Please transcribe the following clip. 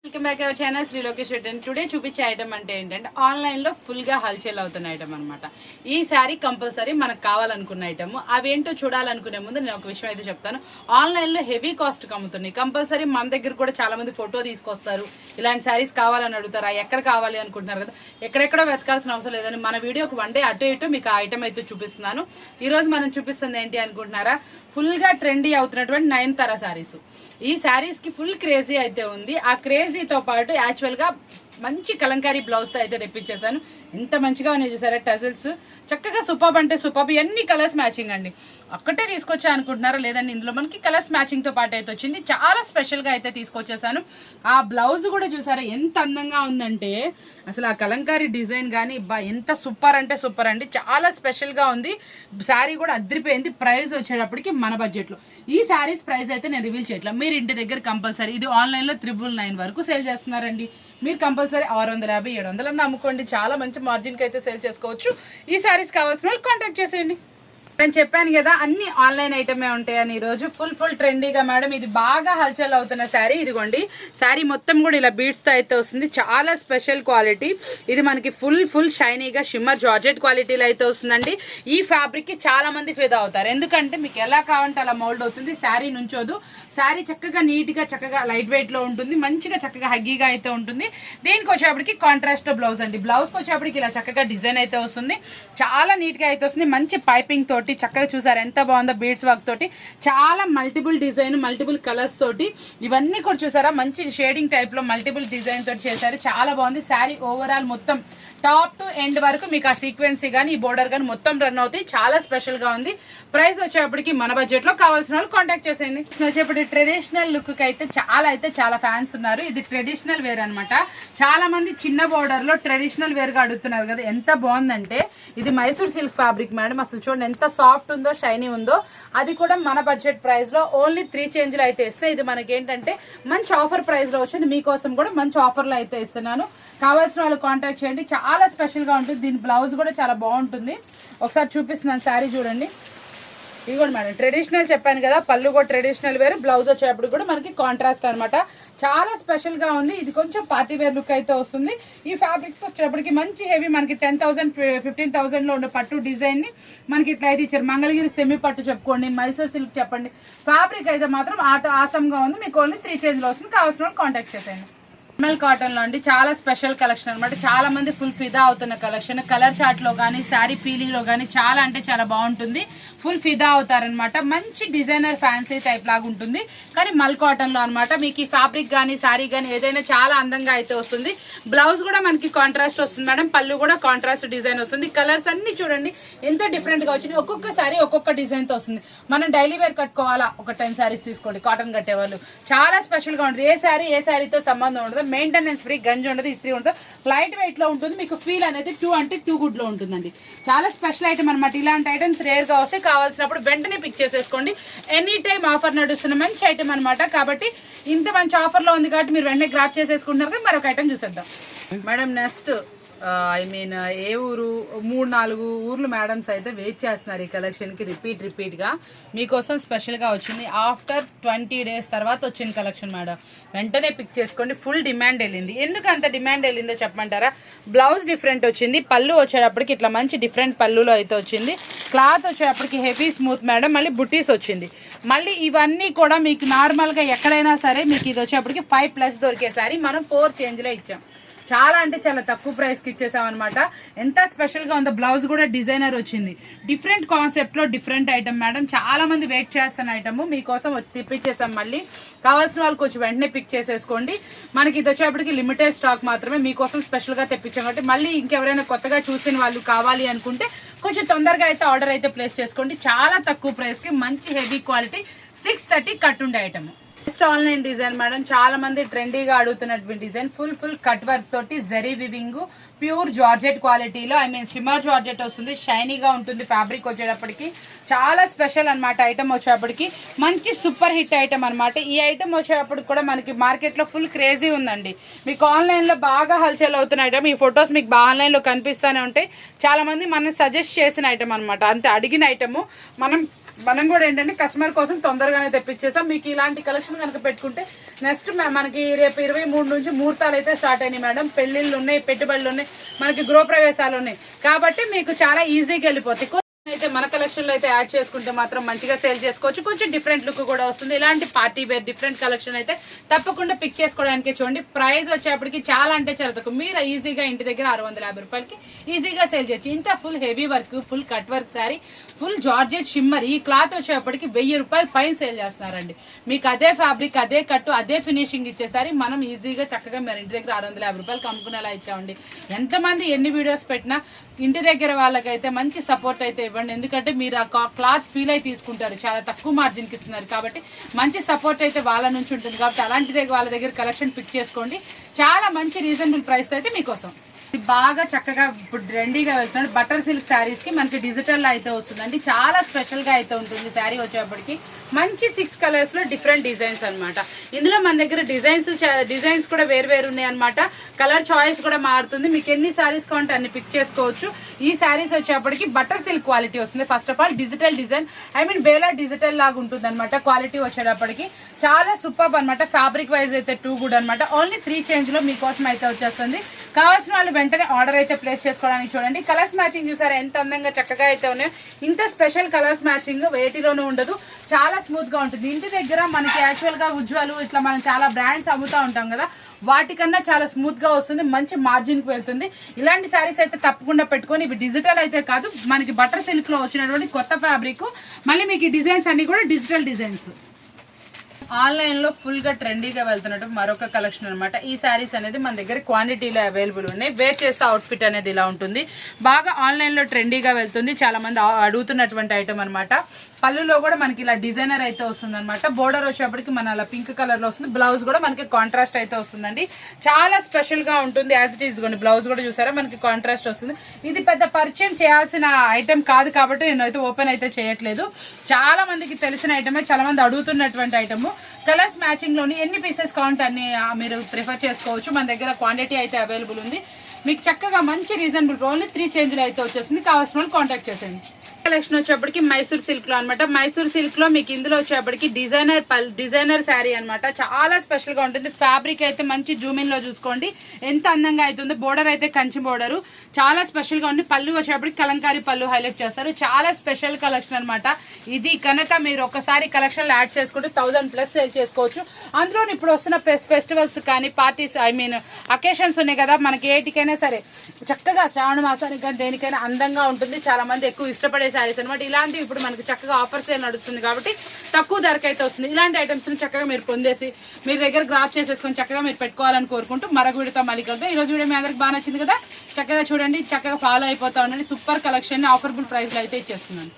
Welcome back our channel Shri Lokesh Reddy. Today చూపించే item అంటే ఏంటంటే ఆన్లైన్ లో ఫుల్ గా హల్చల్ అవుతున్న ఐటమ్ అనమాట. ఈ సారీ కంపల్సరీ మనకు కావాలనుకున్న ఐటమ్. అవేంటో చూడాలనుకునే ముందు నేను ఒక విషయం అయితే చెప్తాను. ఆన్లైన్ లో హెవీ కాస్ట్ అమ్ముతున్నాయి. కంపల్సరీ మన దగ్గర కూడా చాలా మంది ఫోటో తీసుకొస్తారు, ఇలాంటి శారీస్ కావాలని అడుగుతారా, ఎక్కడ కావాలి అనుకుంటున్నారు కదా, ఎక్కడెక్కడో వెతకాల్సిన అవసరం లేదని మన వీడియోకి వన్ డే అటు ఇటు మీకు ఆ ఐటమ్ అయితే చూపిస్తున్నాను. ఈ రోజు మనం చూపిస్తుంది ఏంటి అనుకుంటున్నారా, ఫుల్ గా ట్రెండీ అవుతున్నటువంటి నయనతార శారీస్. ఈ శారీస్ కి ఫుల్ క్రేజీ అయితే ఉంది. ఆ క్రేజీతో పాటు యాక్చువల్ గా మంచి కలంకారీ బ్లౌజ్ తో అయితే తెప్పించేసాను. ఎంత మంచిగా ఉన్నాయి చూసారా, టజిల్స్ చక్కగా సూపర్ అంటే సూపర్. అన్ని కలర్స్ మ్యాచింగ్ అండి. ఒక్కటే తీసుకొచ్చా అనుకుంటున్నారా, లేదండి ఇందులో మనకి కలర్స్ మ్యాచింగ్ తో పాటు అయితే వచ్చింది. చాలా స్పెషల్ గా అయితే తీసుకొచ్చేసాను. ఆ బ్లౌజ్ కూడా చూసారా ఎంత అందంగా ఉందంటే, అసలు ఆ కలంకారీ డిజైన్ కానీ ఎంత సూపర్ అంటే సూపర్ అండి. చాలా స్పెషల్ గా ఉంది. శారీ కూడా అదిరిపోయింది. ప్రైస్ వచ్చేటప్పటికి మన బడ్జెట్ లో. ఈ శారీస్ ప్రైస్ అయితే నేను రివీల్ చేయట్లా, మీరు ఇంటి దగ్గర కంపల్సరీ ఇది ఆన్లైన్ లో 999 వరకు సేల్ చేస్తున్నారండి. మీరు కంపల్సరీ 650, 700 అన్న అమ్ముకోండి. చాలా మంచి మార్జిన్ కి అయితే సేల్ చేసుకోవచ్చు. ఈ శారీస్ కావాల్సిన వాళ్ళు కాంటాక్ట్ చేసేయండి. నేను చెప్పాను కదా అన్ని ఆన్లైన్ ఐటమే ఉంటాయని. ఈ రోజు ఫుల్ ట్రెండీగా మేడం ఇది బాగా హల్చల్ అవుతున్న శారీ. ఇదిగోండి శారీ మొత్తం కూడా ఇలా బీడ్స్ తో అయితే వస్తుంది. చాలా స్పెషల్ క్వాలిటీ. ఇది మనకి ఫుల్ షైనీగా షిమ్మర్ జార్జెట్ క్వాలిటీలో అయితే వస్తుందండి. ఈ ఫ్యాబ్రిక్ కి చాలా మంది ఫిదా అవుతారు, ఎందుకంటే మీకు ఎలా కావాలంటే అలా మోల్డ్ అవుతుంది. శారీ నుంచోదు. శారీ చక్కగా నీట్ గా చక్కగా లైట్ వెయిట్ లో ఉంటుంది. మంచిగా చక్కగా హగ్గీగా అయితే ఉంటుంది. దీనికి వచ్చేప్పటికి కాంట్రాస్ట్ బ్లౌజ్ అండి. బ్లౌజ్ కి వచ్చేప్పటికి ఇలా చక్కగా డిజైన్ అయితే వస్తుంది. చాలా నీట్ గా అయితే వస్తుంది. మంచి పైపింగ్ తోటి చక్కగా చూసారు ఎంత బాగుందో. బీడ్స్ వర్క్ తోటి చాలా మల్టిపుల్ డిజైన్, మల్టిపుల్ కలర్స్ తోటి ఇవన్నీ కూడా చూసారా మంచి షేడింగ్ టైప్ లో మల్టిపుల్ డిజైన్ తోటి చేశారు. చాలా బాగుంది. శారీ ఓవరాల్ మొత్తం టాప్ టు ఎండ్ వరకు మీకు ఆ సీక్వెన్సీ కానీ ఈ బోర్డర్ కానీ మొత్తం రన్ అవుతాయి. చాలా స్పెషల్ గా ఉంది. ప్రైస్ వచ్చేప్పటికి మన బడ్జెట్ లో కావాల్సిన వాళ్ళు కాంటాక్ట్ చేసేయండి. వచ్చేప్పటి ట్రెడిషనల్ లుక్ కి అయితే చాలా ఫ్యాన్స్ ఉన్నారు. ఇది ట్రెడిషనల్ వేర్ అనమాట. చాలా మంది చిన్న బోర్డర్ లో ట్రెడిషనల్ వేర్ గా అడుగుతున్నారు కదా. ఎంత బాగుందంటే ఇది మైసూర్ సిల్క్ ఫ్యాబ్రిక్ మేడం. అసలు చూడండి ఎంత సాఫ్ట్ ఉందో, షైనీ ఉందో. అది కూడా మన బడ్జెట్ ప్రైస్ లో ఓన్లీ 3 చేంజ్లు అయితే ఇస్తున్నాయి. ఇది మనకి ఏంటంటే మంచి ఆఫర్ ప్రైస్ లో వచ్చింది. మీకోసం కూడా మంచి ఆఫర్ లో అయితే ఇస్తున్నాను. కావాల్సిన వాళ్ళు కాంటాక్ట్ చేయండి. చాలా స్పెషల్ గా ఉంటుంది. దీని బ్లౌజ్ కూడా చాలా బాగుంటుంది. ఒకసారి చూపిస్తున్నాను శారీ చూడండి. ఇది కూడా మేడం ట్రెడిషనల్ చెప్పాను కదా, పళ్ళు కూడా ట్రెడిషనల్ వేర్, బ్లౌజ్ వచ్చేటప్పుడు కూడా మనకి కాంట్రాస్ట్ అనమాట. చాలా స్పెషల్ గా ఉంది. ఇది కొంచెం పార్టీ వేర్ లుక్ అయితే వస్తుంది. ఈ ఫ్యాబ్రిక్స్ వచ్చేటప్పటికి మంచి హెవీ మనకి 10,000 15,000 లో ఉన్న పట్టు డిజైన్ ని మనకి ఇట్లా అయితే ఇచ్చారు. మంగళగిరి సెమీ పట్టు చెప్పుకోండి, మైసూర్ సిల్క్ చెప్పండి. ఫ్యాబ్రిక్ అయితే మాత్రం ఆసమ్ గా ఉంది. మీకు ఓన్లీ 3 చేంజ్ లో వస్తుంది. కావాల్సిన వాళ్ళు కాంటాక్ట్ చేసేయండి. నార్మల్ కాటన్ లో అండి చాలా స్పెషల్ కలెక్షన్ అనమాట. చాలా మంది ఫుల్ ఫిదా అవుతున్న కలెక్షన్. కలర్ చార్ట్ లో కానీ శారీ ఫీలింగ్ లో కానీ చాలా అంటే చాలా బాగుంటుంది. ఫుల్ ఫిదా అవుతారనమాట. మంచి డిజైనర్ ఫ్యాన్సీ టైప్ లాగా ఉంటుంది. కానీ మల్ కాటన్ లో అనమాట. మీకు ఈ ఫ్యాబ్రిక్ కానీ శారీ కానీ ఏదైనా చాలా అందంగా అయితే వస్తుంది. బ్లౌజ్ కూడా మనకి కాంట్రాస్ట్ వస్తుంది మేడం. పళ్ళు కూడా కాంట్రాస్ట్ డిజైన్ వస్తుంది. కలర్స్ అన్ని చూడండి ఎంత డిఫరెంట్ గా వచ్చింది. ఒక్కొక్క శారీ ఒక్కొక్క డిజైన్ తో వస్తుంది. మనం డైలీ వేర్ కట్టుకోవాలా, ఒక 10 శారీస్ తీసుకోండి కాటన్ కట్టేవాళ్ళు. చాలా స్పెషల్ గా ఉంటుంది. ఏ శారీతో సంబంధం ఉండదు. మెయింటెనెన్స్ ఫ్రీ, గంజి ఉండదు, ఇస్త్రీ ఉండదు. లైట్ వెయిట్ లో ఉంటుంది. మీకు ఫీల్ అనేది 2 అంటే 2 గుడ్ లో ఉంటుందండి. చాలా స్పెషల్ ఐటమ్ అనమాట. ఇలాంటి ఐటమ్స్ రేర్ గా వస్తే కావాల్సినప్పుడు వెంటనే పిక్ చేసేసుకోండి. ఎనీ టైం ఆఫర్ నడుస్తున్న మంచి ఐటమ్ అనమాట. కాబట్టి ఇంత మంచి ఆఫర్ లో ఉంది కాబట్టి మీరు వెంటనే గ్రాప్ చేసేసుకుంటున్నారు కదా. మరొక ఐటమ్ చూసేద్దాం మేడం. నెక్స్ట్ ఏ ఊరు 3-4 ఊర్లు మేడమ్స్ అయితే వెయిట్ చేస్తున్నారు ఈ కలెక్షన్ కి. రిపీట్ గా మీకోసం స్పెషల్ గా వచ్చింది. ఆఫ్టర్ 20 days తర్వాత వచ్చిన కలెక్షన్ మేడం. వెంటనే పిక్ చేసుకోండి. ఫుల్ డిమాండ్ వెళ్ళింది. ఎందుకు అంత డిమాండ్ వెళ్ళిందో చెప్పమంటారా? బ్లౌజ్ డిఫరెంట్ వచ్చింది. పళ్ళు వచ్చేటప్పటికి ఇట్లా మంచి డిఫరెంట్ పళ్ళులో అయితే వచ్చింది. క్లాత్ వచ్చేటప్పటికి హెవీ స్మూత్ మేడం. మళ్ళీ బుటీస్ వచ్చింది. మళ్ళీ ఇవన్నీ కూడా మీకు నార్మల్ గా ఎక్కడైనా సరే మీకు ఇది వచ్చేటప్పటికి 5+ దొరికేసారి మనం 4 చేంజ్ లో ఇచ్చాం. చాలా అంటే చాలా తక్కువ ప్రైస్ కి ఇచ్చేసాం అనమాట. ఎంత స్పెషల్ గా ఉందో. బ్లౌజ్ కూడా డిజైనర్ వచ్చింది. డిఫరెంట్ కాన్సెప్ట్ లో డిఫరెంట్ ఐటమ్ మేడం. చాలా మంది వెయిట్ చేస్తున్న ఐటమ్ మీకోసం తెప్పించేసాం. మళ్ళీ కావాల్సిన వాళ్ళకి వచ్చి వెంటనే పిక్ చేసేసుకోండి. మనకి ఇది వచ్చేప్పటికి లిమిటెడ్ స్టాక్ మాత్రమే. మీకోసం స్పెషల్ గా తెప్పించాం కాబట్టి మళ్ళీ ఇంకెవరైనా కొత్తగా చూసిన వాళ్ళు కావాలి అనుకుంటే కొంచెం తొందరగా అయితే ఆర్డర్ అయితే ప్లేస్ చేసుకోండి. చాలా తక్కువ ప్రైస్ కి మంచి హెవీ క్వాలిటీ 630 కట్ ఉండే item. Next online design madam. చాలా మంది ట్రెండీగా అడుగుతున్నటువంటి డిజైన్. ఫుల్ కట్ వర్క్ తోటి జరీ వివింగ్, ప్యూర్ జార్జెట్ క్వాలిటీలో, షిమ్మర్ జార్జెట్ వస్తుంది. షైనీగా ఉంటుంది. ఫ్యాబ్రిక్ వచ్చేటప్పటికి చాలా స్పెషల్ అనమాట. ఐటమ్ వచ్చేటప్పటికి మంచి సూపర్ హిట్ ఐటమ్ అనమాట. ఈ ఐటమ్ వచ్చేటప్పటికి కూడా మనకి మార్కెట్ లో ఫుల్ క్రేజీ ఉందండి. మీకు ఆన్లైన్ లో బాగా హల్చల్ అవుతున్న ఐటమ్. ఈ ఫొటోస్ మీకు ఆన్లైన్ లో కనిపిస్తూనే ఉంటాయి. చాలా మంది మనం సజెస్ట్ చేసిన ఐటమ్ అనమాట. అంతే అడిగిన ఐటమ్. మనం మనం కూడా ఏంటంటే కస్టమర్ కోసం తొందరగానే తెప్పించేసాం. మీకు ఇలాంటి కలెక్షన్ కనుక పెట్టుకుంటే నెక్స్ట్ మనకి రేపు 23 నుంచి ముహూర్తాలు అయితే స్టార్ట్ అయినాయి మేడం. పెళ్లిళ్ళు ఉన్నాయి, పెట్టుబడులు ఉన్నాయి, మనకి గృహప్రవేశాలు ఉన్నాయి, కాబట్టి మీకు చాలా ఈజీగా వెళ్ళిపోతాయి. అయితే మన కలెక్షన్ లో అయితే యాడ్ చేసుకుంటే మాత్రం మంచిగా సేల్ చేసుకోవచ్చు. కొంచెం డిఫరెంట్ లుక్ కూడా వస్తుంది. ఇలాంటి పార్టీ వేర్ డిఫరెంట్ కలెక్షన్ అయితే తప్పకుండా పిక్ చేసుకోవడానికి చూడండి. ప్రైస్ వచ్చేప్పటికి చాలా అంటే చాలా తక్కువ. మీరు ఈజీగా ఇంటి దగ్గర 650 రూపాయలకి ఈజీగా సేల్ చేయొచ్చు. ఇంత full heavy work, full cut work sari, full georgette shimmer, ఈ క్లాత్ వచ్చేప్పటికి 1000 రూపాయలు పైన సేల్ చేస్తున్నారండి. మీకు అదే ఫ్యాబ్రిక్, అదే కట్టు, అదే ఫినిషింగ్ ఇచ్చేసరి మనం ఈజీగా చక్కగా మీరు ఇంటి దగ్గర 650 రూపాయలకి అమ్ముకునేలా ఇచ్చామండి. ఎంతమంది ఎన్ని వీడియోస్ పెట్టినా ఇంటి దగ్గర వాళ్ళకైతే మంచి సపోర్ట్ అయితే ఇవ్వండి. ఎందుకంటే మీరు ఆ క్లాత్ ఫీల్ అయి తీసుకుంటారు, చాలా తక్కువ మార్జిన్కి ఇస్తున్నారు, కాబట్టి మంచి సపోర్ట్ అయితే వాళ్ళ నుంచి ఉంటుంది. కాబట్టి అలాంటి వాళ్ళ దగ్గర కలెక్షన్ పిక్ చేసుకోండి. చాలా మంచి రీజనబుల్ ప్రైస్ అయితే మీకోసం. బాగా చక్కగా ఇప్పుడు ట్రెండీగా వెళ్తున్నాడు బటర్ సిల్క్ శారీస్ కి మనకి డిజిటల్ అయితే వస్తుందండి. చాలా స్పెషల్ గా అయితే ఉంటుంది శారీ వచ్చేప్పటికి. మంచి 6 కలర్స్ లో డిఫరెంట్ డిజైన్స్ అనమాట. ఇందులో మన దగ్గర డిజైన్స్ కూడా వేరు ఉన్నాయి అనమాట. కలర్ చాయిస్ కూడా మారుతుంది. మీకు ఎన్ని శారీస్ కావాలంటే అన్ని పిక్ చేసుకోవచ్చు. ఈ శారీస్ వచ్చేప్పటికి బటర్ సిల్క్ క్వాలిటీ వస్తుంది. First of all digital design, బేలా డిజిటల్ లాగా ఉంటుంది అనమాట. క్వాలిటీ వచ్చేటప్పటికి చాలా సూపర్ అనమాట. ఫ్యాబ్రిక్ వైజ్ అయితే 2 గుడ్ అనమాట. ఓన్లీ 3 చేంజ్ లో మీకోసం అయితే వచ్చేస్తుంది. కావాల్సిన వాళ్ళు వెంటనే ఆర్డర్ అయితే ప్లేస్ చేసుకోవడానికి చూడండి. కలర్స్ మ్యాచింగ్ చూసారా ఎంత అందంగా చక్కగా అయితే ఉన్నాయో. ఇంత స్పెషల్ కలర్స్ మ్యాచింగ్ వేటిలోనూ ఉండదు. చాలా స్మూత్ గా ఉంటుంది. ఇంటి దగ్గర మనకి యాక్చువల్ గా ఉజ్వలు ఇట్లా మనం చాలా బ్రాండ్స్ అమ్ముతూ ఉంటాం కదా, వాటికన్నా చాలా స్మూత్ గా వస్తుంది. మంచి మార్జిన్ కి వెళ్తుంది. ఇలాంటి శారీస్ అయితే తప్పకుండా పెట్టుకొని. ఇవి డిజిటల్ అయితే కాదు, మనకి బటర్ సిల్క్ లో వచ్చినటువంటి కొత్త ఫ్యాబ్రిక్. మళ్ళీ మీకు ఈ డిజైన్స్ అన్ని కూడా డిజిటల్ డిజైన్స్. ఆన్లైన్ లో ఫుల్ గా ట్రెండీగా వెళ్తున్నట్టు మరొక కలెక్షన్ అనమాట. ఈ శారీస్ అనేది మన దగ్గర క్వాంటిటీలో అవైలబుల్ ఉన్నాయి. వేర్ చేసే అవుట్ఫిట్ అనేది ఇలా ఉంటుంది. బాగా ఆన్లైన్ లో ట్రెండీగా వెళ్తుంది. చాలా మంది అడుగుతున్నటువంటి ఐటమ్ అనమాట. పళ్ళులో కూడా మనకి ఇలా డిజైనర్ అయితే వస్తుంది అనమాట. బోర్డర్ వచ్చేప్పటికి మన అలా పింక్ కలర్ లో వస్తుంది. బ్లౌజ్ కూడా మనకి కాంట్రాస్ట్ అయితే వస్తుందండి. చాలా స్పెషల్ గా ఉంటుంది. యాజ్ ఇట్ ఈస్ కొన్ని బ్లౌజ్ కూడా చూసారా మనకి కాంట్రాస్ట్ వస్తుంది. ఇది పెద్ద పరిచయం చేయాల్సిన ఐటమ్ కాదు కాబట్టి నేనైతే ఓపెన్ అయితే చేయట్లేదు. చాలా మందికి తెలిసిన ఐటమే, చాలా మంది అడుగుతున్నటువంటి ఐటమ్. కలర్స్ మ్యాచింగ్ లోని ఎన్ని పీసెస్ కావాలంటే అన్ని మీరు ప్రిఫర్ చేసుకోవచ్చు. మన దగ్గర క్వాంటిటీ అయితే అవైలబుల్ ఉంది. మీకు చక్కగా మంచి రీజనబుల్ ఓన్లీ 3 చేంజ్లు అయితే వచ్చేస్తుంది. కావాల్సిన వాళ్ళు కాంటాక్ట్ చేసేయండి. కలెక్షన్ వచ్చేప్పటికి మైసూర్ సిల్క్ లో అనమాట. మైసూర్ సిల్క్ లో మీకు ఇందులో వచ్చేప్పటికి డిజైనర్ శారీ అనమాట. చాలా స్పెషల్ గా ఉంటుంది. ఫ్యాబ్రిక్ అయితే మంచి జూమిన్ లో చూసుకోండి ఎంత అందంగా అవుతుంది. బోర్డర్ అయితే కంచి బోర్డర్ చాలా స్పెషల్ గా ఉంది. పళ్ళు వచ్చేప్పటికి కలంకారీ పళ్ళు హైలైట్ చేస్తారు. చాలా స్పెషల్ కలెక్షన్ అనమాట. ఇది కనుక మీరు ఒకసారి కలెక్షన్ యాడ్ చేసుకుంటే 1000+ సేల్ చేసుకోవచ్చు. అందులో ఇప్పుడు వస్తున్న ఫెస్టివల్స్ కానీ పార్టీస్ అకేషన్స్ ఉన్నాయి కదా, మనకి ఏటికైనా సరే చక్కగా శ్రావణ మాసానికి కానీ దేనికైనా అందంగా ఉంటుంది. చాలా మంది ఎక్కువ ఇష్టపడే శారీస్ అనమాట. ఇలాంటివి ఇప్పుడు మనకి చక్కగా ఆఫర్ సేల్ నడుస్తుంది కాబట్టి తక్కువ ధరకు అయితే వస్తుంది. ఇలాంటి ఐటమ్స్ ని చక్కగా మీరు పొందేసి మీరు దగ్గర గ్రాప్ చేసేసుకొని చక్కగా మీరు పెట్టుకోవాలని కోరుకుంటూ మరొక వీడియోతో మళ్ళీ కలుద్దాం. ఈ రోజు వీడియో మీ అందరికి బాగా నచ్చింది కదా, చక్కగా చూడండి, చక్కగా ఫాలో అయిపోతా ఉండండి. సూపర్ కలెక్షన్ ఆఫర్బుల్ ప్రైస్ లో అయితే ఇచ్చేస్తున్నాను.